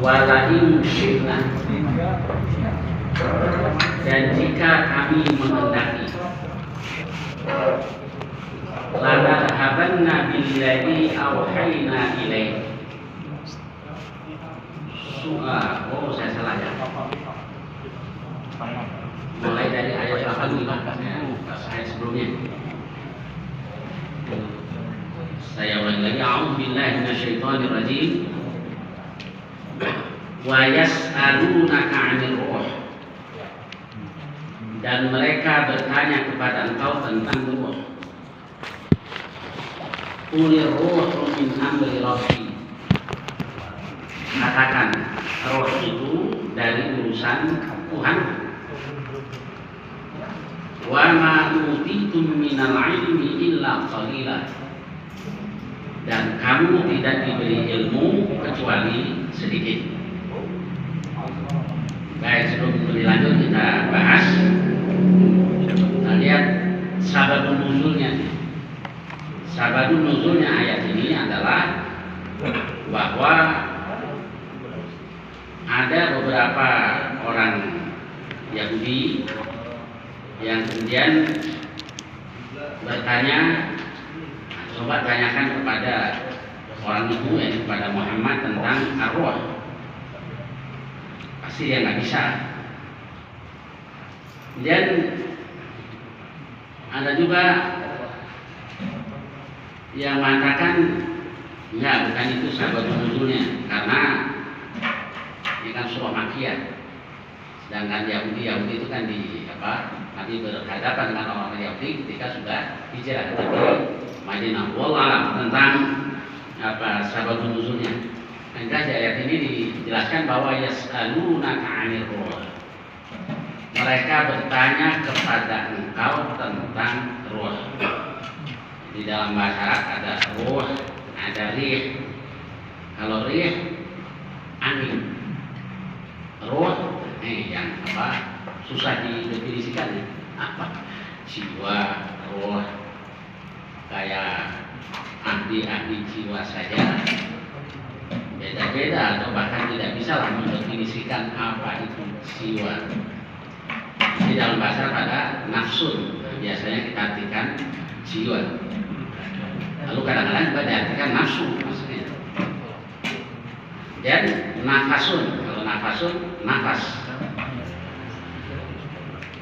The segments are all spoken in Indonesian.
walain syi'na, dan jika kami menghendaki, lanadhabanna billadzi auhayna ilaik. Oh, saya salah ya. Mulai dari ayat 85 ayat sebelumnya. Saya ulangi lagi. A'udzubillahi minasyaitonir rajim. Wa yas'alunaka 'anil ruh. Dan mereka bertanya kepada engkau tentang ruh. Qulir ruhu min amri rabbi. Katakan, roh itu dari urusan Tuhan. Wa ma utitum minal ilmi illa qalila. Dan kamu tidak diberi ilmu kecuali sedikit. Baik, sebelum lanjut kita bahas. Kita lihat sababun nuzulnya. Sababun nuzulnya ayat ini adalah bahwa ada beberapa orang Yahudi yang kemudian bertanya, coba tanyakan kepada orang itu, yaitu kepada Muhammad, tentang arwah. Pasti dia nggak bisa. Kemudian ada juga yang mengatakan enggak, bukan itu sabab nuzulnya, karena ini kan surah Makkiyah. Sedangkan Yahudi itu kan nanti berhadapan dengan orang Yahudi ketika sudah hijrah ke Madinah. Wallah tentang sabab nuzulnya. Di ayat ini dijelaskan bahwa yas'alunaka 'anil ruh. Mereka bertanya kepada engkau tentang ruh. Di dalam bahasa Arab ada ruh, ada rih. Kalau rih, angin. Ruh, yang susah didefinisikan. Apa? Jiwa, ruh, kayak ahli jiwa saja beda-beda, atau bahkan tidak bisa lah mendefinisikan apa itu jiwa. Di dalam bahasa pada nafsun biasanya kita artikan jiwa. Lalu kadang-kadang juga diartikan nafsu maksudnya. Dan nafasun, kalau nafasun nafas.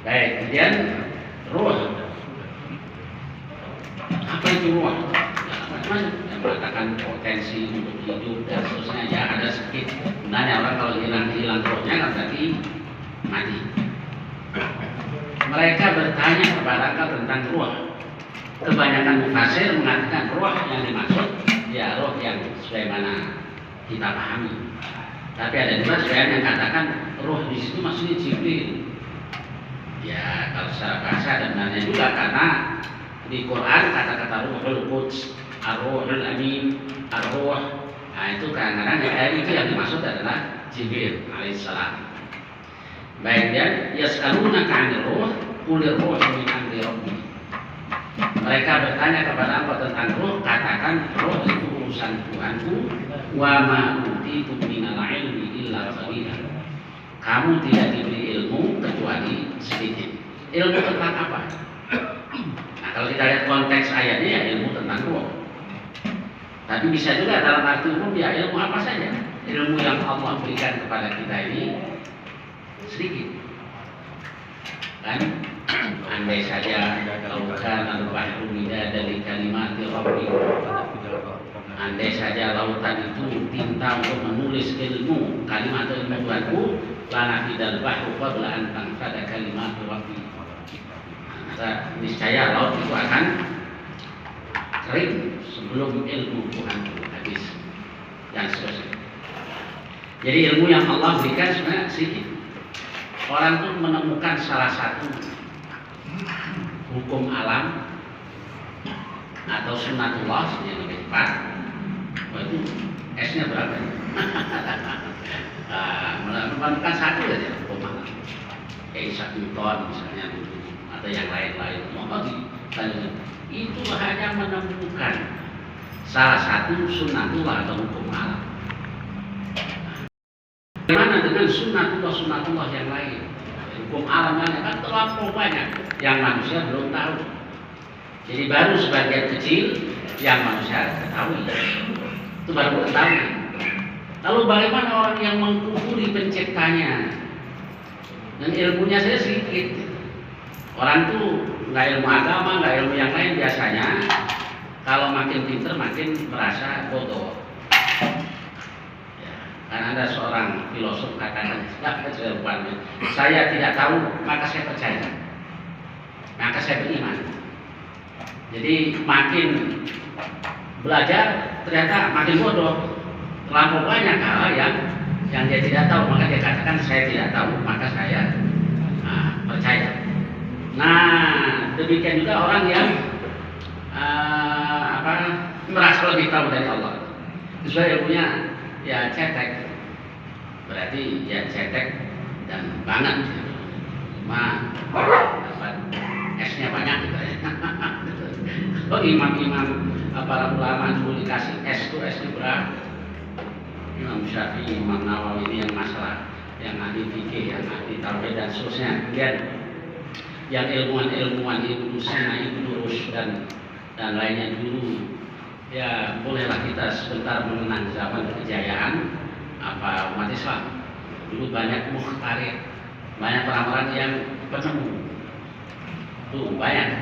Baik, kemudian ruh. Apa itu ruh? Macam-macam yang mengatakan potensi untuk hidup dan seterusnya. Ya ada sedikit. Sebenarnya orang kalau hilang ruhnya kan berarti mati. Mereka bertanya kepada engkau tentang ruh. Kebanyakan mufasir mengatakan ruh yang dimaksud ya ruh yang sebagaimana kita pahami. Tapi ada juga sebagian yang katakan ruh di situ maksudnya Jibril. Ya kalau secara bahasa ada benarnya juga, karena di Quran kata-kata ruhul quds, ar-ruhul amin, ar-ruh. Nah itu kadang-kadang itu yang dimaksud adalah Jibril alaihissalam. Baik, dan yas'alunaka 'anil ruh, qulir ruhu min amri rabbi. Mereka bertanya kepada engkau tentang ruh, katakan ruh itu urusan Tuhanku. Wa ma utitum minal ilmi illa qalila. Kamu tidak diberi ilmu kecuali sedikit. Ilmu tentang apa? Nah, kalau kita lihat konteks ayatnya ya ilmu tentang ruh. Tapi bisa juga dalam arti umum ya ilmu apa saja. Ilmu yang Allah berikan kepada kita ini sedikit. Kan? Andai saja lautan al-bahru midadan li kalimati rabbi. Andai saja lautan itu tinta untuk menulis ilmu, kalimat ilmu Tuhanku, lanafidal bahru qabla an tanfada kalimat rabbi. Maka niscaya laut itu akan kering sebelum ilmu Tuhanku habis. Dan seterusnya. Jadi ilmu yang Allah berikan sebenarnya sedikit. Orang itu menemukan salah satu hukum alam atau sunatullah yang lebih tepat, itu S-nya berapa? Menemukan satu saja hukum alam, kayak Isaac Newton misalnya, atau yang lain-lain. Itu hanya menemukan salah satu sunatullah atau hukum alam. Bagaimana dengan sunatullah yang lain? Hukum alamnya kan terlampau banyak yang manusia belum tahu. Jadi baru sebagian kecil yang manusia ketahui. Itu baru ketahui. Lalu bagaimana orang yang mengkufuri penciptanya dan ilmunya saya sedikit? Orang tuh nggak ilmu agama, nggak ilmu yang lain biasanya. Kalau makin pinter makin merasa bodoh. Kan ada seorang filosof katakan, saya tidak tahu maka saya percaya, maka saya beriman. Jadi makin belajar ternyata makin bodoh, terlampau banyak hal yang dia tidak tahu, maka dia katakan saya tidak tahu maka saya percaya. Nah demikian juga orang yang merasa lebih tahu dari Allah, sesuai ilmunya ya cetek, berarti ya cetek dan banget, cuma dapat S-nya banyak gitu ya. Oh imam-imam para ulama dulu dikasih S itu S-nya berapa? Imam Syafi'i, Imam Nawawi ini yang masalah, yang ahli fikih, yang ahli tauhid dan seterusnya. Kemudian yang ilmuwan-ilmuwan Ibnu Sina, Ibnu Rushd dan lainnya dulu. Ya bolehlah kita sebentar mengenang zaman kejayaan umat Islam. Dulu banyak mukhtarir, banyak orang-orang yang penemu, tuh banyak.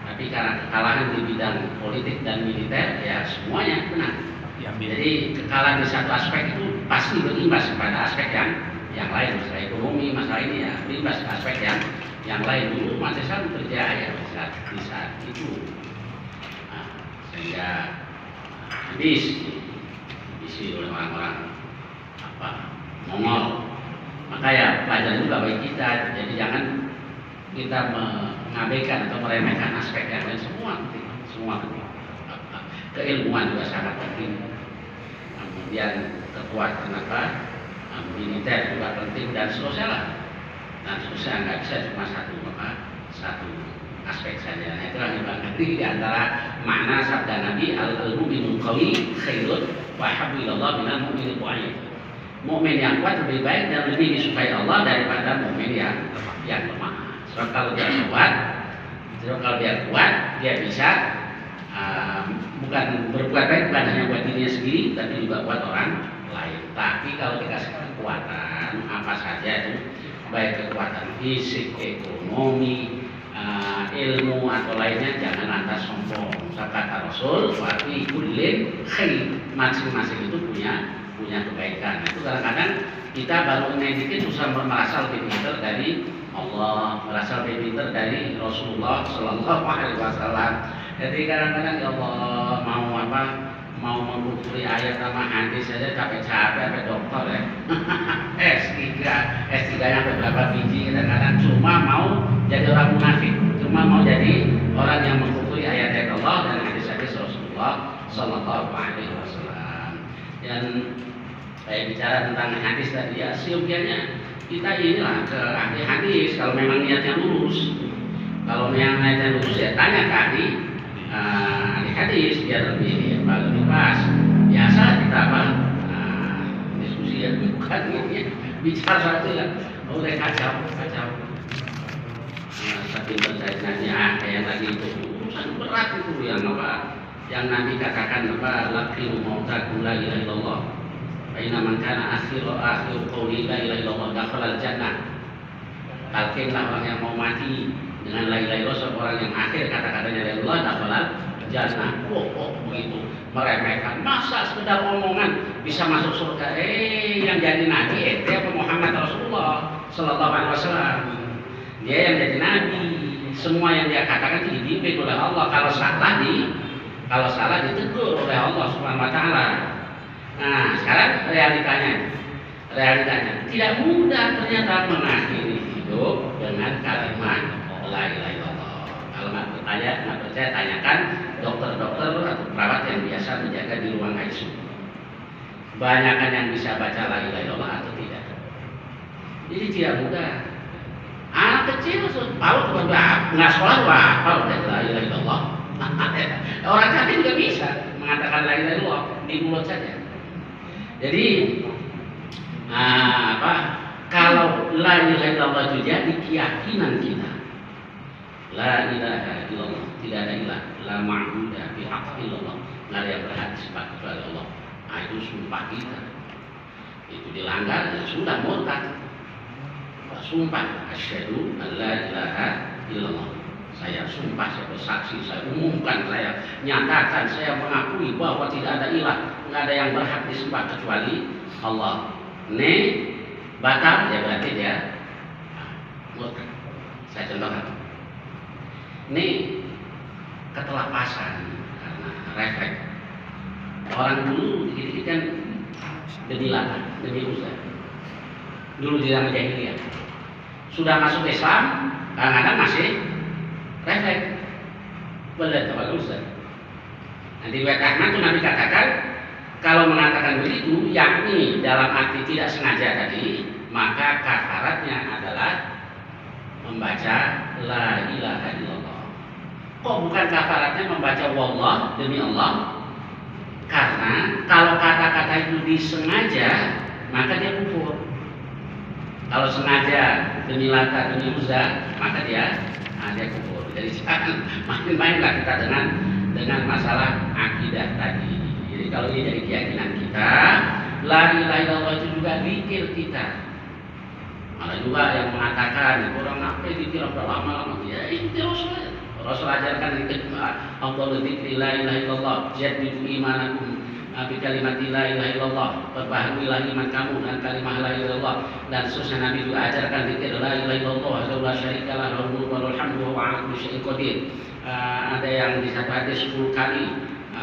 Tapi karena kekalahan di bidang politik dan militer, ya semuanya menang. Jadi kekalahan di satu aspek itu pasti berimbas kepada aspek yang lain, masalah ekonomi, masalah ini ya berimbas ke aspek yang lain. Dulu umat Islam berjaya di saat itu, sehingga diisi oleh orang-orang Mongol. Maka ya pelajaran juga bagi kita. Jadi jangan kita mengabaikan atau meremehkan aspek yang lain. Semua penting. Keilmuan juga sangat penting. Kemudian kekuatan militer juga penting dan seterusnya lah. Dan seterusnya nggak bisa cuma satu aspek saja. Nah itulah yang di antara makna sabda Nabi al-ilmu minul qawi khairun wa habbu ilallah minal mu'minil dhaif. Mukmin yang kuat lebih baik dan lebih disukai Allah daripada mukmin yang lemah. Sebab kalau dia kuat, dia bisa bukan berbuat baik bukan hanya buat dirinya sendiri, tapi juga buat orang lain. Tapi kalau dikasih kekuatan apa saja itu, baik kekuatan fisik, ekonomi, ilmu atau lainnya, jangan lantas sombong. Kata Rasul, "Wa fi kullin khair." Masing-masing itu punya kebaikan. Itu kadang-kadang kita baru dikit susah merasa lebih pintar dari Allah, merasa lebih pintar dari Rasulullah Sallallahu Alaihi Wasallam. Jadi kadang-kadang ya Allah mau mengkufuri ayat sama hadis saja capek-capek sampai dokter ya. S3-nya beberapa biji kadang-kadang cuma mau jadi orang munafik, cuma mau jadi orang yang mengkufuri ayat-ayat Allah dan hadis-hadis Rasulullah Sallallahu Alaihi Wasallam. Dan saya bicara tentang hadis tadi ya, siogianya kita inilah ke ahli hadis kalau memang niatnya lurus. Kalau memang niatnya lurus ya tanya ke ahli hadis biar lebih pas. Biasa kita diskusi ya, bukan ini bicara soal itu ya, udah kacau. Tapi saya nanya yang tadi itu urusan berat itu yang Nabi katakan laqilu mautakum la ilaha illallah. Aina man kana akhir qawli la ilaha illallah dakhala al-jannah. Talqinlah orang yang mau mati dengan la ilaha illallah, orang yang akhir kata-katanya la ilaha illallah dakhala al-jannah. Begitu meremehkan. Masa sekedar omongan bisa masuk surga? Yang jadi nabi apa Muhammad Rasulullah Sallallahu Alaihi Wasallam. Dia yang jadi nabi. Semua yang dia katakan itu dibimbing oleh Allah. Kalau salah ditegur oleh Allah Subhanahu Wa Taala. Nah, sekarang realitanya tidak mudah ternyata mengakhiri hidup dengan kalimat la ilaha illallah. Kalau nggak percaya tanyakan dokter-dokter atau perawat yang biasa menjaga di ruang ICU. Banyakan yang bisa baca la ilaha illallah atau tidak. Jadi tidak mudah. Anak kecil tahu nggak sekolah apa udah la ilaha illallah. Orang kafir juga bisa mengatakan la ilaha illallah di mulut saja. Jadi apa? Kalau la ilaha illallah itu jadi keyakinan kita. La ilaha illallah, tidak ada ilah, la ma'budu bihaqqin illallah. Enggak ada yang berhak disembah kecuali Allah. Nah, itu sumpah kita. Itu dilanggar, ya sudah murtad. Sumpah asyhadu an la ilaha illallah. Saya sumpah, saya bersaksi, saya umumkan, saya nyatakan, saya mengakui bahwa tidak ada ilah, nggak ada yang berhak disembah kecuali Allah. Ini batal, ya berarti dia murtad. Saya contohkan. Ini ketelapasan karena refleks. Orang dulu dikit-dikit kan demi lata, demi usaha. Dulu di zaman jahiliyah. Sudah masuk Islam, kadang-kadang masih refleks. Boleh bagus. Nanti riwayat Ahmad itu Nabi katakan, kalau mengatakan begitu, yakni dalam arti tidak sengaja tadi, maka kafaratnya adalah membaca la ilaha illallah. Kok bukan kafaratnya membaca wallah demi Allah? Karena kalau kata-kata itu disengaja, maka dia kufur. Kalau sengaja demi Lata, demi Uzza, maka dia kufur. Jadi jangan main-mainlah kita dengan masalah akidah tadi. Jadi kalau ini jadi keyakinan kita, la ilaha illallah itu juga zikir kita. Malah juga yang mengatakan orang apa zikir udah lama-lama, ya itu Rasul. Rasul ajarkan zikir Allahu dzikri la ilaha illallah, jaddidu imanakum bi kalimati la ilaha illallah, perbaharuilah iman kamu dengan kalimat la ilaha illallah. Dan seterusnya Nabi juga ajarkan zikir la ilaha illallah, la syarika lahu, lahul mulku wa lahul hamdu wa huwa 'ala kulli syai'in qadir. Ada yang di satu hadis 10 kali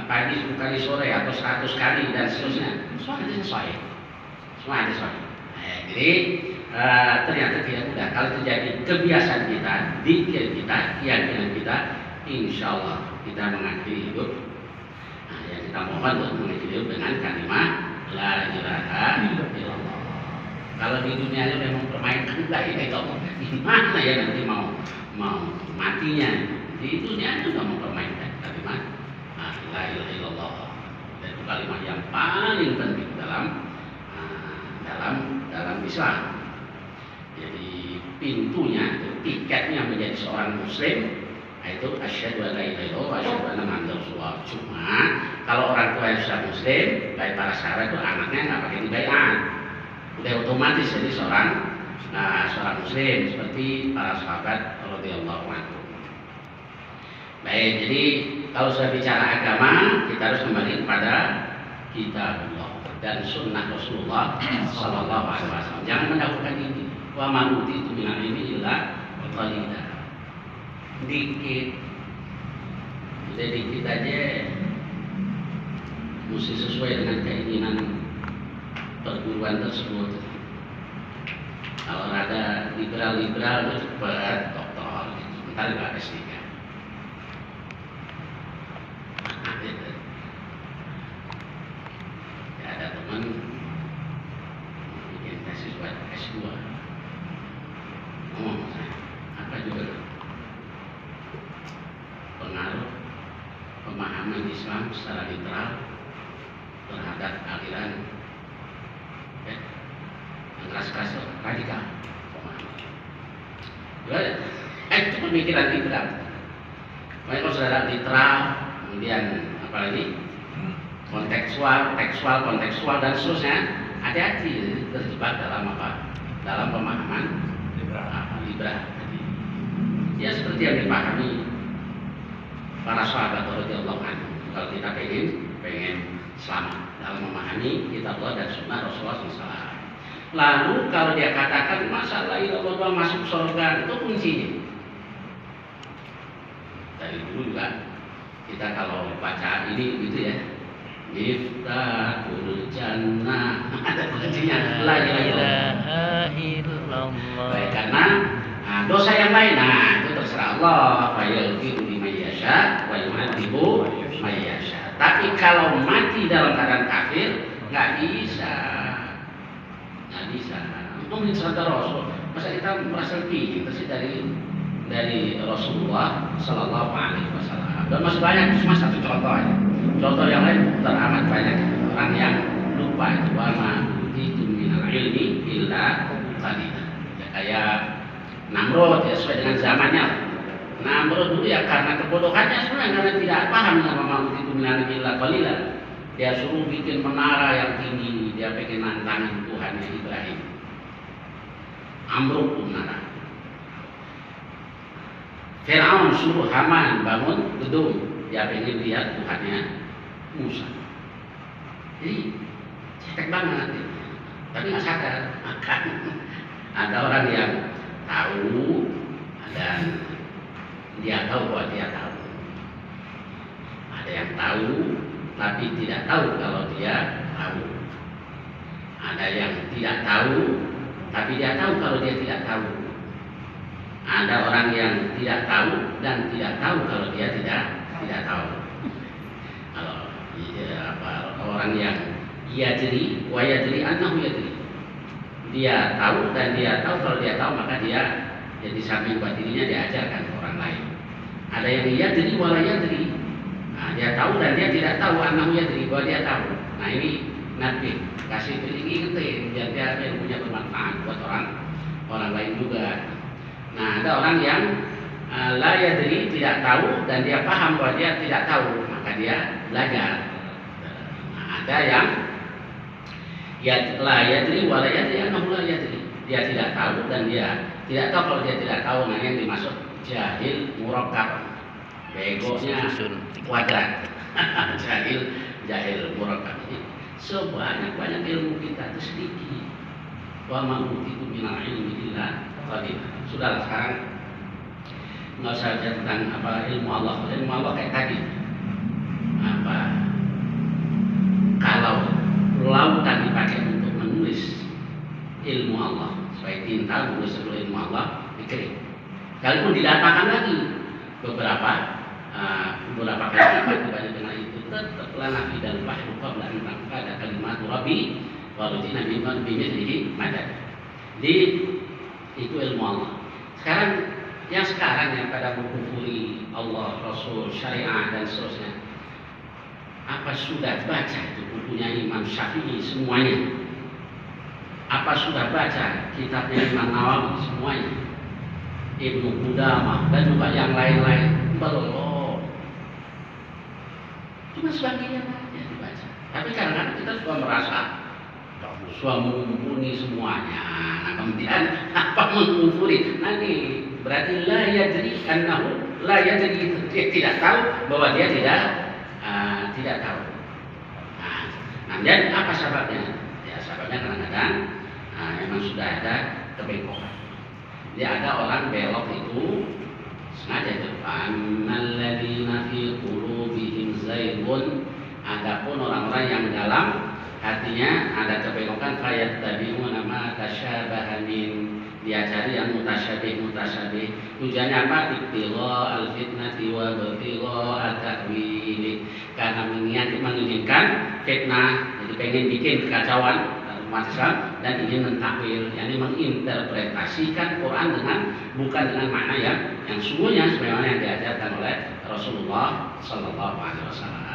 pagi, 10 kali sore atau 100 kali dan seterusnya. Semua hadis sahih. Semua hadis sahih. Jadi ternyata tidak mudah. Kalau terjadi kebiasaan kita, zikir kita, keyakinan kita, insya Allah kita mengakhiri hidup. Nah, yang kita mohon untuk mengakhiri hidup dengan kalimat la ilaha illallah. Kalau di dunia ini memang permainkan la ilaha illallah, gimana ya nanti mau matinya? Di dunia juga mau permainkan kalimat la ilaha illallah. Dan itu kalimat yang paling penting dalam Islam. Jadi pintunya, tiketnya menjadi seorang muslim itu asyhadu an la ilaha illallah wa asyhadu anna muhammadar rasulullah. Cuma kalau orang tua yang sudah muslim, baik para sahabat itu anaknya nggak pakai dibaiat, udah otomatis jadi seorang muslim seperti para sahabat radhiyallahu anhu. Baik, jadi kalau sudah bicara agama, kita harus kembali kepada kitabullah dan sunnah Rasulullah Sallallahu Alaihi Wasallam. Jangan mendahulukan ini. Wa manuti itu minal ilmi illa qalila. Dikit, jadi dikit aja mesti sesuai dengan keinginan perguruan tersebut. Kalau ada liberal itu cepat doktor, sebentar juga S3. Ya, ada teman bikin tesis buat S2. Apa juga pengaruh pemahaman Islam secara literal terhadap aliran yang keras-keras radikal pemahaman. Itu pemikiran liberal. Makanya kalau sudah ada literal, kemudian apalagi kontekstual dan seterusnya, hati-hati terjebak dalam apa? Dalam pemahaman liberal. Ya seperti yang dipahami para sahabat radhiyallahu anhu. Kalau kita pengen selamat dalam memahami kitab Allah dan sunnah Rasulullah SAW. Lalu kalau dia katakan masalah ilallah masuk surga, itu kuncinya. Dari dulu juga kita kalau baca ini gitu ya, Miftahul Jannah, ada kuncinya la ilaha illallah. Baik, karena dosa yang lain, itu terserah Allah. Fayaghfiru liman yasha wa yu'adzibu man yasha. Tapi kalau mati dalam keadaan kafir, nggak bisa. Itu misalnya Rasul. Masa kita merasa lebih sih dari Rasulullah Sallallahu Alaihi Wasallam. Dan masih banyak, cuma satu contoh aja. Contoh yang lain teramat banyak orang yang lupa itu wa ma utitu minal ilmi qalila. Ya, kayak Namrud ya, sesuai dengan zamannya. Namrud dulu ya karena kebodohannya sebenarnya, karena tidak paham sama mampu itu minal illa qalila. Dia suruh bikin menara yang tinggi, dia pengen nantangin Tuhannya Ibrahim. Amruk menara. Fir'aun suruh Haman bangun gedung, dia pengen lihat Tuhannya Musa. Jadi cetek banget, tapi nggak sadar. Maka ada orang yang tahu dan dia tahu bahwa dia tahu. Ada yang tahu tapi tidak tahu kalau dia tahu. Ada yang tidak tahu tapi dia tahu kalau dia tidak tahu. Ada orang yang tidak tahu dan tidak tahu kalau dia tidak tahu. Kalau orang yang yadri wa yadri annahu yadri, dia tahu dan dia tahu kalau dia tahu, maka dia jadi samping buat dirinya diajarkan ke orang lain. Ada yang yadri wa la yadri, nah, dia tahu dan dia tidak tahu, annahu yadri, bahwa dia tahu. Nah ini nanti kasih ingetin biar dia punya bermanfaat buat orang lain juga. Nah ada orang yang la yadri, tidak tahu dan dia paham bahwa dia tidak tahu, maka dia belajar. Nah, ada yang la yadri wa la yadri annahu la yadri, dia tidak tahu dan dia tidak tahu kalau dia tidak tahu. Nah yang dimaksud jahil murakkab, begonya kuadrat. jahil murakkab ini sebanyak ilmu kita itu sedikit. Wa ma utitu minal ilmi illa qalila. Sudahlah, sekarang nggak usah tentang ilmu Allah. Ilmu Allah kayak tadi, kalau lautan dipakai untuk menulis ilmu Allah, supaya tinta menulis seluruh ilmu Allah dikirim. Kalaupun didatakan lagi beberapa kali dibanding dengan itu, tetap lana fi dal bahru qabla an tanfada kalimatu rabbi wa rutina bimithlihi madad. Di itu ilmu Allah. Sekarang yang pada mengkufuri Allah, Rasul, syariat dan seterusnya, apa sudah baca itu bukunya Imam Syafi'i semuanya? Apa sudah baca kitabnya Imam Nawawi semuanya? Ibnu Qudamah dan juga yang lain-lain? Belum. Cuma sebagian aja dibaca. Tapi kadang-kadang kita sudah merasa sudah mumpuni semuanya. Nah kemudian apa mengkufuri? Nanti berarti la yadri annahu la yadri, dia tidak tahu bahwa dia tidak tahu. Nah, dan apa sebabnya? Ya sebabnya kadang-kadang memang sudah ada kebekokan. Jadi ada orang belok itu sengaja itu. Annalladzina fi qulubihim zaygun, adapun orang-orang yang dalam hatinya ada kebekokan, fayattabi'una ma tasyabaha min, dia cari yang mutasyabih. Tujuannya apa? Ibtigha al-fitnati wa ibtigha at-ta'wili, karena menginginkan fitnah, jadi pengen bikin kekacauan umat Islam dan ingin mentakwil, yakni menginterpretasikan Quran bukan dengan makna yang sungguhnya sebagaimana yang diajarkan oleh Rasulullah Sallallahu Alaihi Wasallam.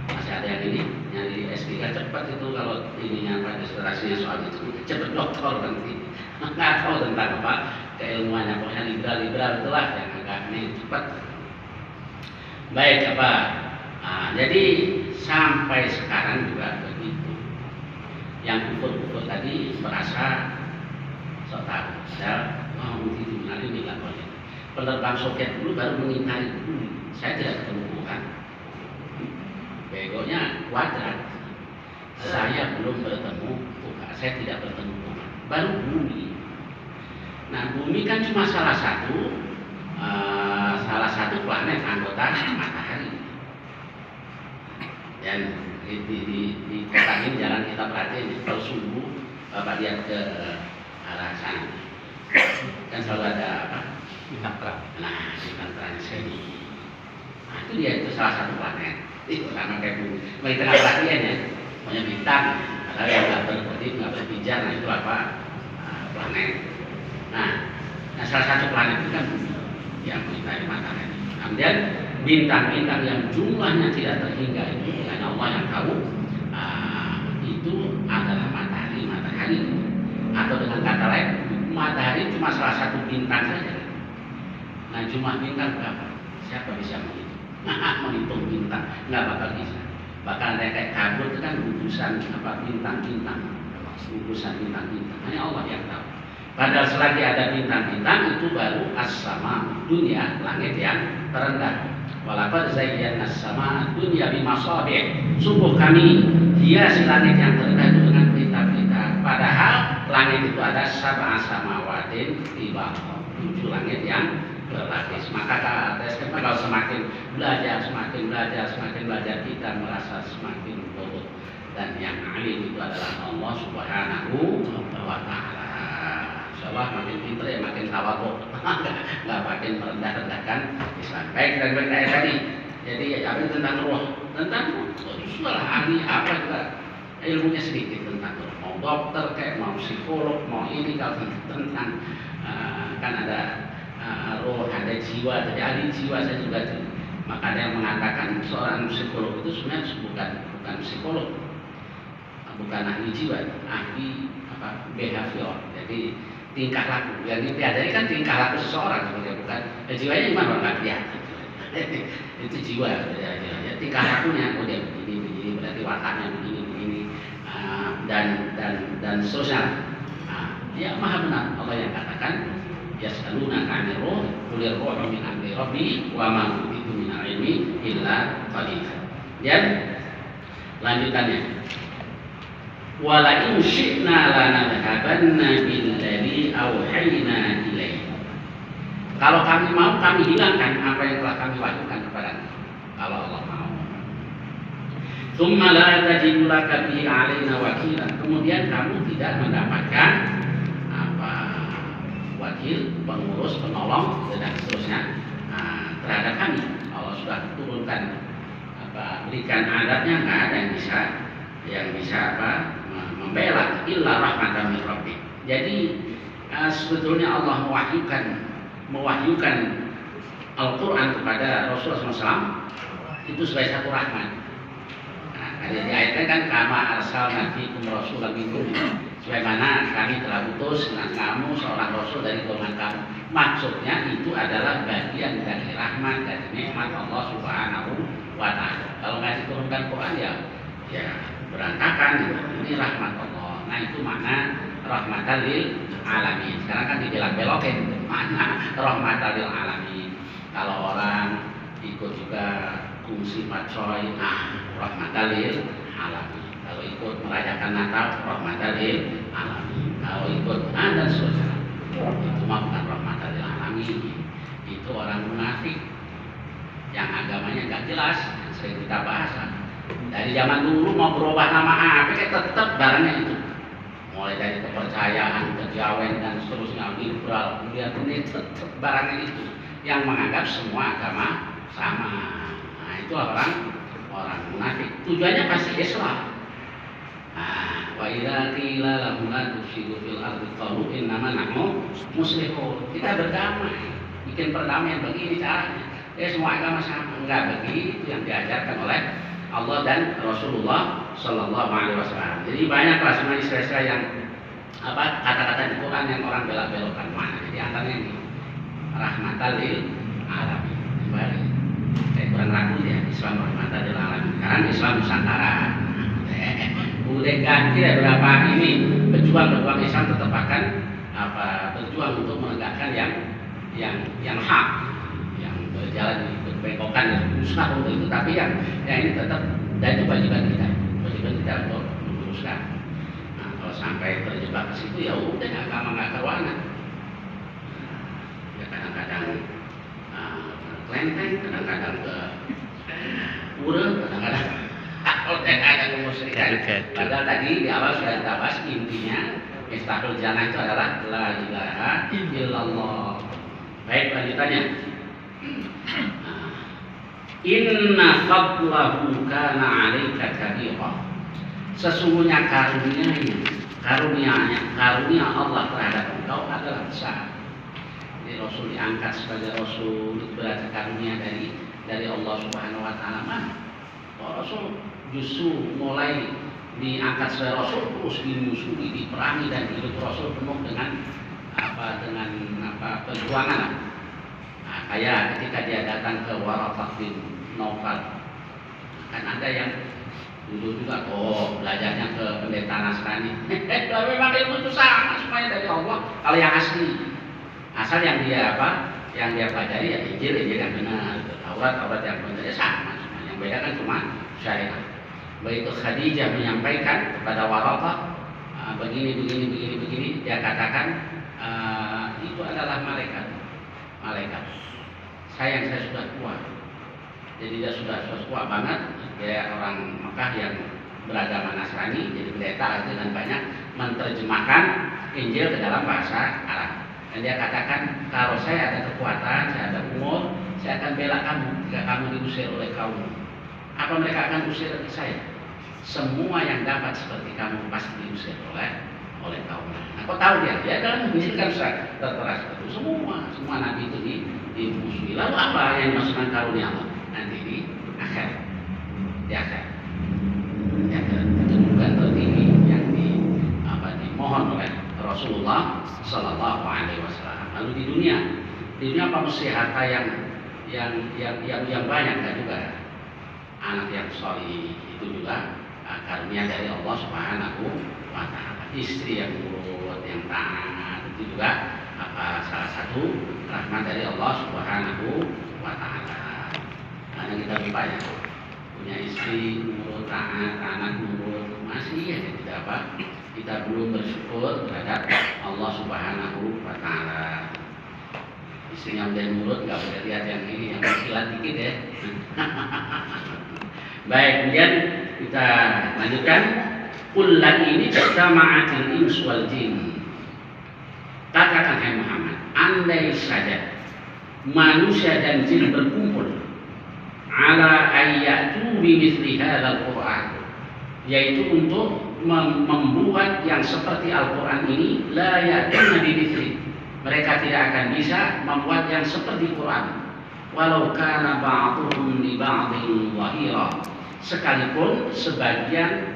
Masih ada yang ini, yang di S3 cepat itu kalau ininya registrasinya soal itu cepat doktor nanti. Nggak tahu tentang apa keilmuannya, pokoknya liberal itulah yang agak ini cepat. Baik jadi sampai sekarang juga begitu. Yang kufur tadi merasa sok tahu, itu benar ini nggak boleh. Penerbang Soviet dulu baru mengingkari dulu, saya tidak ketemu Tuhan. Begonya kuadrat. Saya belum bertemu Tuhan, saya tidak bertemu Tuhan. Baru bumi. Nah bumi kan cuma salah satu planet anggota matahari. Dan di kota ini jalan kita perhatiin, kalau subuh Bapak lihat ke arah sana kan selalu ada bintang terang. Nah bintang terang sini, nah itu dia, itu salah satu planet. Itu sama kayak bumi. Bagi tengah perhatian ya, punya bintang, padahal yang nggak berkedip, nggak berpijar, nah itu apa? Planet. Nah salah satu planet itu kan bumi yang mengitari matahari. Kemudian bintang-bintang yang jumlahnya tidak terhingga itu hanya Allah yang tahu. Itu adalah matahari atau dengan kata lain, matahari cuma salah satu bintang saja. Nah, jumlah bintang berapa? Siapa bisa menghitung? Menghitung bintang nggak bakal bisa. Bahkan ada kayak kabut itu kan gugusan bintang-bintang, gugusan bintang-bintang. Hanya Allah yang tahu. Padahal selagi ada bintang-bintang itu baru as-sama dunia, langit yang terendah. Walaqad zayyana as-sama dunya bimasabih. Sungguh kami hiasi langit yang terendah itu dengan bintang-bintang. Padahal langit itu ada sab'a samawatin tiba 7 langit yang berlapis. Maka kalau semakin belajar kita merasa semakin bodoh. Dan yang alim itu adalah Allah Subhanahu wa Ta'ala. Insyaallah makin pintar ya makin tawadhu. Nggak makin merendah-rendahkan Islam. Baik, dan berkait tadi. Jadi ya tentang roh, sudah ahli apa juga ilmunya sedikit tentang roh. Mau dokter kayak mau psikolog, mau ini kalau tentang kan ada roh, ada jiwa, jadi ahli jiwa saya juga. Maka ada yang mengatakan seorang psikolog itu sebenarnya bukan psikolog, bukan ahli jiwa, ahli behavior. Jadi tingkah laku yang dipelajari kan tingkah laku seseorang sebenarnya, bukan jiwanya gimana nggak kelihatan. Itu jiwa ya, tingkah lakunya dia begini berarti wataknya begini dan seterusnya. Ya maha benar Allah yang katakan yas'alunaka 'anil ruh qul ruhu min amri rabbi wa ma utitu min ilmi illa qalila. Dan lanjutannya wala in syi'na lanadhabanna billadzi auhayna ilaihi. Kalau kami mau, kami hilangkan apa yang telah kami wahyukan kepada-Mu. Kalau Allah mau. Tsumma la tajidu laka bihi 'alaina wakila. Kemudian kamu tidak mendapatkan wakil, pengurus, penolong dan seterusnya terhadap kami. Allah sudah turunkan berikan adabnya, nggak ada yang bisa membela illa rahmatan min rabbik. Jadi sebetulnya Allah mewahyukan Al-Quran kepada Rasulullah SAW itu sebagai satu rahmat. Ada diayatkan kan kama arsalna fiikum rasulan minkum, sebagaimana kami telah utus dengan kamu seorang rasul dari golongan kamu. Maksudnya itu adalah bagian dari rahmat dan nikmat Allah Subhanahu wa Ta'ala. Kalau nggak diturunkan Quran ya berantakan gitu. Ini rahmat Allah. Nah itu makna rahmatan lil alamin. Sekarang kan dibelok-belokin mana rahmatan lil alamin. Kalau orang ikut juga kungsi pacoy, rahmatan lil alamin. Kalau ikut merayakan Natal, rahmatan lil alamin. Kalau ikut dan seterusnya, itu bukan rahmatan lil alamin. Itu orang munafik yang agamanya nggak jelas, yang sering kita bahas. Dari zaman dulu mau berubah nama apa, tetap barangnya itu. Mulai dari kepercayaan, kejawen dan seterusnya, liberal, kemudian ini tetap barangnya itu yang menganggap semua agama sama. Nah itu orang munafik. Tujuannya pasti Islam. Wa idza qila lahum la tufsidu fil ardi qalu innama nahnu muslihun. Kita berdamai, bikin perdamaian begini caranya. Semua agama sama. Enggak begitu yang diajarkan oleh Allah dan Rasulullah Sallallahu Alaihi Wasallam. Jadi banyaklah semua istilah-istilah yang kata-kata di Quran yang orang belok-belokkan mana. Jadi antaranya ini rahmatan lil alamin. Kembali, kurang ragu ya Islam rahmatan lil alamin. Sekarang Islam Nusantara. Udah ganti berapa ini pejuang Islam tetap akan berjuang untuk menegakkan yang hak, yang berjalan di berbengkokan yang musnah untuk itu, tapi yang ini tetap, dan itu kewajiban kita untuk meluruskan. Nah, kalau sampai terjebak ke situ ya udah agama nggak karuan. Ya kadang-kadang kelenteng, kadang-kadang ke urut, kadang-kadang ada kemusyrikan. Padahal tadi di awal sudah kita bahas intinya Miftahul Jannah itu adalah la ilaha illallah. Baik, lanjutannya. Inna fadlahu kana 'alaika kabira. Sesungguhnya karunia Allah terhadap engkau adalah besar. Jadi Rasul diangkat sebagai Rasul itu berarti karunia dari Allah Subhanahu wa Ta'ala. Rasul justru mulai diangkat sebagai Rasul terus dimusuhi, diperangi dan hidup Rasul penuh dengan perjuangan. Nah, kayak ketika dia datang ke Waraqah bin Naufal, kan ada yang dulu juga belajarnya ke pendeta Nasrani. Memang ilmu itu sama semuanya dari Allah. Kalau yang asal yang dia pelajari ya Injil yang benar, Taurat yang benar ya sama. Yang beda kan cuma syariat. Begitu Khadijah menyampaikan kepada Waraqah begini, dia katakan itu adalah malaikat. Saya sudah tua, jadi dia sudah tua banget. Dia orang Mekah yang beragama Nasrani, jadi pendeta dengan banyak menerjemahkan Injil ke dalam bahasa Arab. Dan dia katakan, kalau saya ada kekuatan, saya ada umur, saya akan bela kamu jika kamu diusir oleh kaum. Apa mereka akan usir saya? Semua yang dapat seperti kamu pasti diusir oleh kaum. Nah, kau tahu dia dalam mengizinkan tertera seperti itu. Semua nabi itu dimusuhi. Lalu apa yang dimaksudkan karunia Allah? Nanti di akhir. Itu bukan tertinggi yang dimohon oleh Rasulullah Sallallahu Alaihi Wasallam. Lalu di dunia apa mesti harta yang banyak kan juga anak yang solih itu juga karunia dari Allah Subhanahu wa Ta'ala. Istri yang nurut, yang taat itu juga salah satu rahmat dari Allah Subhanahu wa Ta'ala. Karena kita lupa ya, punya istri nurut, taat, anak nurut, masih ya kita belum bersyukur terhadap Allah Subhanahu wa Ta'ala. Istrinya udah nurut, nggak boleh lihat yang ini, yang silat dikit ya. Baik, kemudian kita lanjutkan. Kullan ini jama'atil ins wal jin. Katakan hai Muhammad, andai saja manusia dan jin berkumpul ala ayyatu bimithli hadzal Qur'an, yaitu untuk membuat yang seperti Al-Qur'an ini, la ya'tuna bimithli. Mereka tidak akan bisa membuat yang seperti Quran. Walau kana ba'dhum li ba'dhin dhahira. Sekalipun sebagian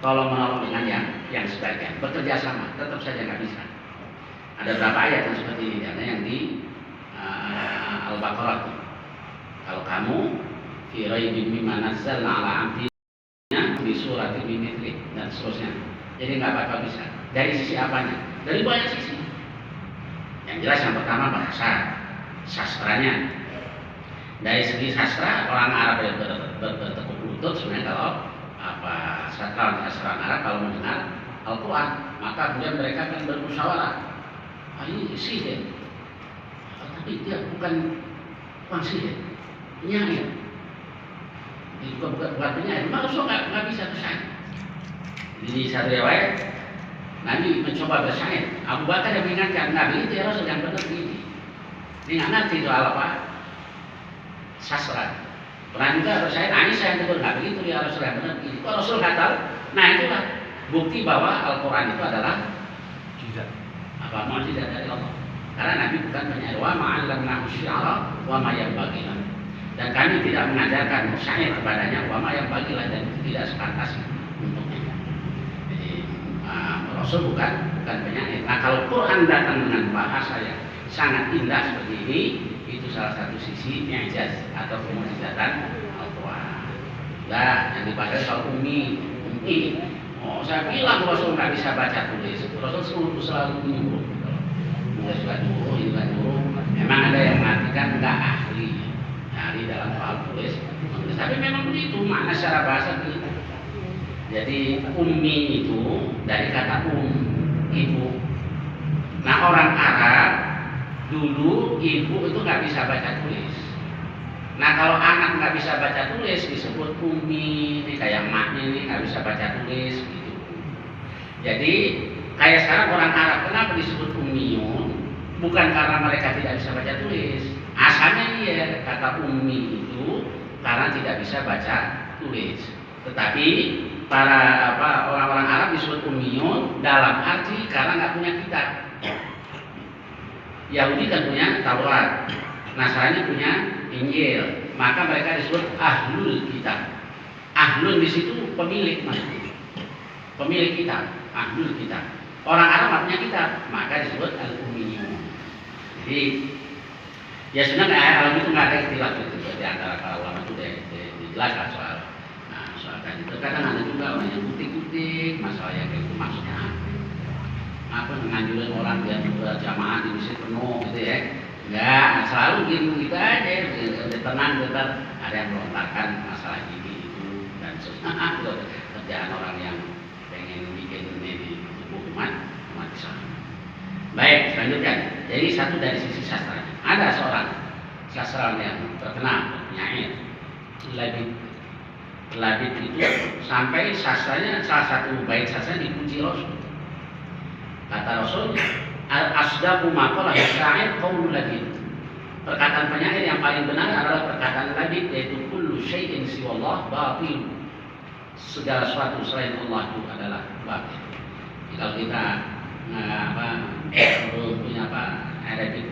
tolong menolong dengan yang sebagian bekerja sama, tetap saja nggak bisa. Ada berapa ayat yang seperti ini? Ada yang di Al-Baqarah. Kalau kamu fi raibin mimma nazzalna ala abdina di surat mimithli dan seterusnya. Jadi nggak bakal bisa. Dari sisi apanya? Dari banyak sisi. Yang jelas yang pertama bahasa sastranya. Dari segi sastra orang Arab yang bertekuk lutut sebenarnya kalau sastra Arab kalau mendengar Al-Quran, maka kemudian mereka akan bermusyawarah. Ini sihir, tapi dia bukan sihir, penyair. Ini bukan penyair, maksudnya nggak bisa bersaing. Di satu riwayat Nabi mencoba bersaing. Abu Bakar yang mengingatkan Nabi itu ya Rasul yang benar ini. Dia nggak ngerti soal apa sastra. Pernah juga bersaing. Aisyah yang tegur nggak begitu ya Rasul yang benar ini. Kalau Rasul nggak tahu, nah itulah bukti bahwa Al-Quran itu adalah mukjizat dari Allah. Karena Nabi bukan penyair. Wa ma'allamnahu syi'ra wa ma yanbaghi lahu. Dan kami tidak mengajarkan syair kepadanya wa ma yanbaghi lahu, dan itu tidak sepantasnya untuknya. Jadi Rasul bukan penyair. Nah, kalau Quran datang dengan bahasa yang sangat indah seperti ini, itu salah satu sisi i'jaz atau kemujizatan Al-Quran. Nah, yang dipakai soal ummi. Saya bilang Rasul nggak bisa baca tulis. Rasul selalu menyuruh. Dia suka nyuruh, ini kan nyuruh. Memang ada yang mengatakan nggak ahli dalam soal tulis. Tapi memang begitu makna secara bahasa begitu. Jadi ummi itu dari kata ibu. Nah, orang Arab dulu ibu itu nggak bisa baca tulis. Nah, kalau anak nggak bisa baca tulis disebut ummi. Ini kayak emaknya ini nggak bisa baca tulis gitu. Jadi kayak sekarang orang Arab kenapa disebut ummiyun? Bukan karena mereka tidak bisa baca tulis. Asalnya dia kata ummi itu karena tidak bisa baca tulis. Tetapi para orang-orang Arab disebut ummiyun dalam arti karena nggak punya kitab. Yahudi kan punya Taurat, Nasrani punya Injil, maka mereka disebut ahlul kitab. Ahlun di situ pemilik, pemilik kitab, ahlul kitab. Orang Arab artinya kitab, maka disebut al-ummiyun. Jadi ya sebenarnya Arab itu nggak ada istilah itu di antara para ulama itu dijelaskan soal tadi. Terkadang ada juga orang yang kutik-kutik masalah yang itu maksudnya apa menganjurkan orang biar berjamaah di masjid penuh gitu ya. Enggak, selalu gitu aja, tenang bentar, ada yang melontarkan masalah ini itu dan sesuatu kerjaan orang yang pengen bikin ini di tubuh umat Islam. Baik, selanjutnya. Jadi satu dari sisi sastra, ada seorang sastrawan yang terkenal, penyair, Labid itu sampai sastranya salah satu bait sastra dipuji Rasul. Kata Rasul, al-asdaqu ma qala syair qaulul Labid. Perkataan penyair yang paling benar adalah perkataan Labid, yaitu kullu syai'in siwallah batil. Segala sesuatu selain Allah itu adalah batil. Kalau kita punya Arabic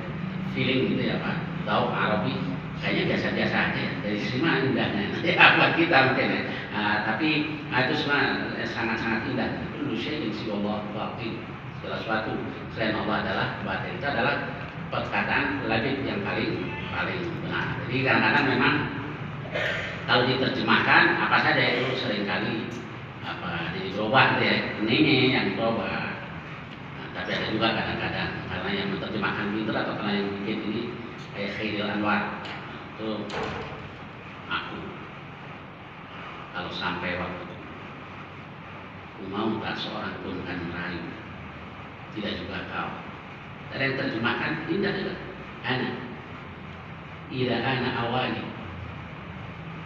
feeling gitu ya Pak, tahu Arabi kayaknya biasa-biasa aja ya. Dari sini mah indahnya buat kita mungkin ya. Tapi itu semua sangat-sangat indah. Kullu syai'in siwallah batil. Segala sesuatu selain Allah adalah batil. Itu adalah perkataan Labid yang paling benar. Jadi kadang-kadang memang kalau diterjemahkan apa saja itu seringkali jadi berubah ya, ini yang berubah. Tapi ada juga kadang-kadang karena yang menerjemahkan pinter atau karena yang bikin ini kayak Khairil Anwar itu aku kalau sampai waktu mau tak seorang pun kan merayu, tidak juga kau. Ada yang terjemahkan indah juga. Ana awali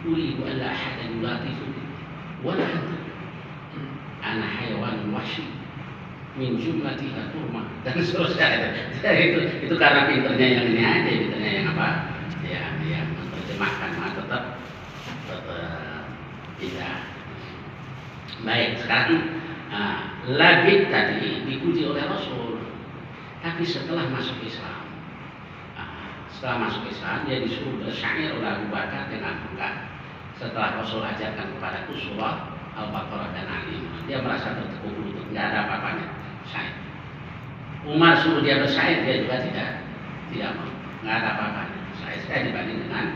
uridu an la ahadan yulatifu wala anta ana hayawan wahsy min jumlatiha turma dan seterusnya. Itu karena pinternya yang ini aja, pinternya yang apa yang menerjemahkan tetap tidak. Baik, sekarang Labid tadi dipuji oleh Rasul, tapi setelah masuk Islam, dia disuruh bersyair oleh Abu Bakar dengan bangga. Setelah Rasul ajarkan kepadaku surah Al-Baqarah dan Ali Imran, dia merasa tertekuk lutut, nggak ada apa-apanya syair. Umar suruh dia bersyair, dia juga tidak mau, nggak ada apa-apanya syair dibanding dengan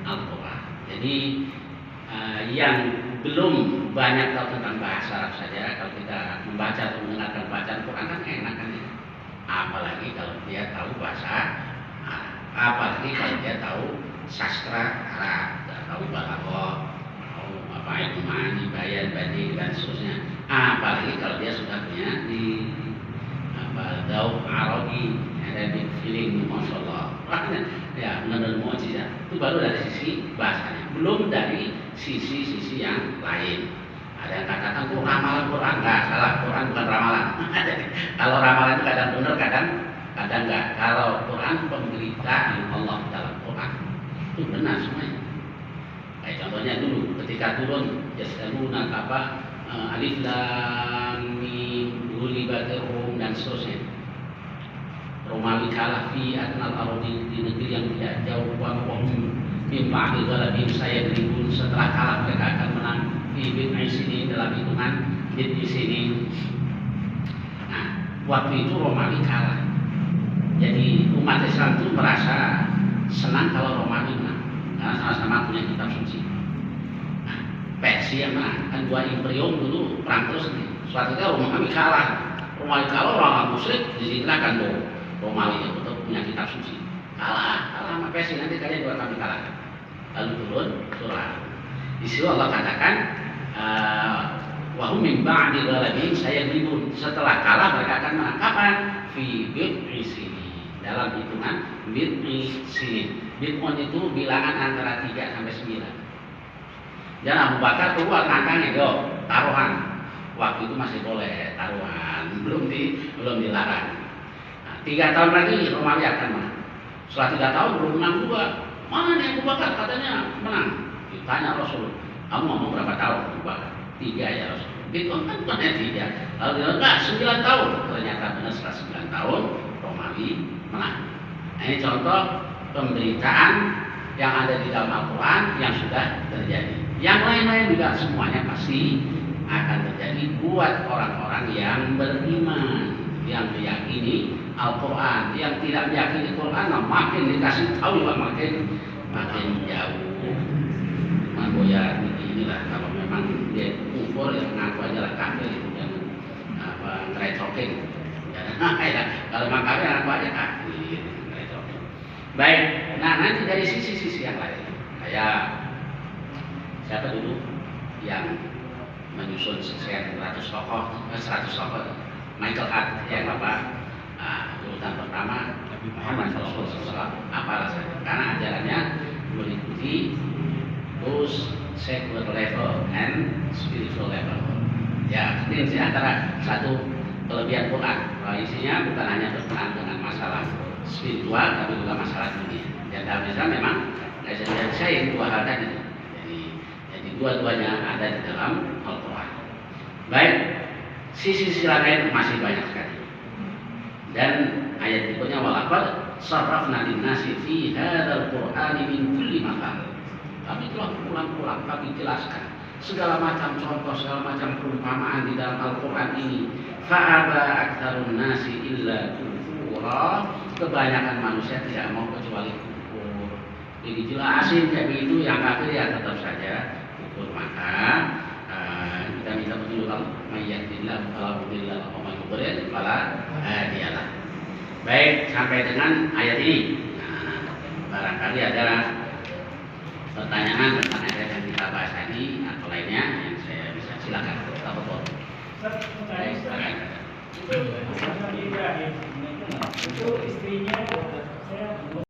Al-Quran. Jadi yang belum banyak tahu tentang bahasa Arab saja, kalau kita membaca atau mendengarkan bacaan Quran kan enak kan ya. Apalagi kalau dia tahu bahasa Arab, apalagi kalau dia tahu sastra Arab, tahu balaghah, tahu apa itu ma'ani, bayan, badi dan seterusnya. Apalagi kalau dia sudah punya di tahu Arabi, Arabic feeling, masya Allah. Ya benar-benar mukjizat. Itu baru dari sisi bahasanya, belum dari sisi yang lain. Ada yang katakan ramalan Quran, enggak, salah, Quran bukan ramalan. Kalau ramalan itu kadang benar, kadang enggak. Kalau Quran pemberitaan Allah dalam Quran itu benar semuanya. Kayak contohnya dulu ketika turun yasaluna alif lam mim ghulibatir rum dan seterusnya. Romawi kalah fi adnal ardi, di negeri yang tidak jauh, wa hum min ba'di ghalabihim sayadribun, setelah kalah mereka akan menang fi bid'i sinin, dalam hitungan bid'i sinin. Nah, waktu itu Romawi kalah. Jadi umat Islam itu merasa senang kalau Romawi menang, karena sama-sama punya kitab suci. Nah, Persia menang, kan dua imperium dulu perang terus nih. Suatu ketika Romawi kalah, orang musyrik diizinkan Romawi itu punya kitab suci. Kalah sama Persia, nanti kalian dua kami kalah. Lalu turun surah. Di situ Allah katakan, wahum min ba'di ghalabihim sayaghlibun. Setelah kalah mereka akan menang. Kapan? Fi bid'i sinin, dalam hitungan bid'i sinin. Bid'un itu bilangan antara 3 sampai 9. Dan Abu Bakar keluar nantangnya, taruhan. Waktu itu masih boleh taruhan, belum dilarang. 3 tahun lagi Romawi akan menang. Setelah 3 tahun belum menang juga. Mana nih Abu Bakar? Katanya menang. Ditanya Rasul, kamu ngomong berapa tahun Abu Bakar? 3 ya Rasul. Gitu kan bukannya 3. Lalu dia bilang 9 tahun. Ternyata benar setelah 9 tahun Romawi menang. Nah, ini contoh pemberitaan yang ada di dalam Al-Quran yang sudah terjadi. Yang lain-lain juga semuanya pasti akan terjadi buat orang-orang yang beriman, yang meyakini Al-Quran. Yang tidak meyakini Quran, makin dikasih tahu makin jauh. Ya inilah kalau memang dia kufur ya ngaku aja lah kafir itu jangan ngerecokin. Ya, kalau memang kafir ngaku aja kafir, ngerecokin. Baik, nah nanti dari sisi-sisi yang lain kayak siapa dulu yang menyusun sekian 100 tokoh Michael Hart yang urutan pertama Muhammad Rasulullah apa alasannya? Karena ajarannya meliputi both secular level and spiritual level. Ya, ini antara satu kelebihan Quran, isinya bukan hanya berkenaan dengan masalah spiritual, tapi juga masalah dunia. Dan dalam Islam memang saya dua hal tadi. Jadi dua-duanya ada di dalam Al-Quran. Baik, sisi-sisi lain masih banyak sekali. Dan ayat berikutnya walaqad sarrafna lin-nasi fi hadzal Qur'ani min kulli mathal. Kami telah berulang-ulang kami jelaskan segala macam contoh, segala macam perumpamaan di dalam Al-Quran ini. Fa'aba aktsarun nasi illa kufura. Kebanyakan manusia tidak mau kecuali kufur. Jadi jelasin kayak begitu, yang kafir ya tetap saja kufur. Maka kita minta petunjuk Allah. Mayyatillah fala mudilla lahu wa may yudlil fala hadiyalah. Baik, sampai dengan ayat ini. Nah, barangkali ada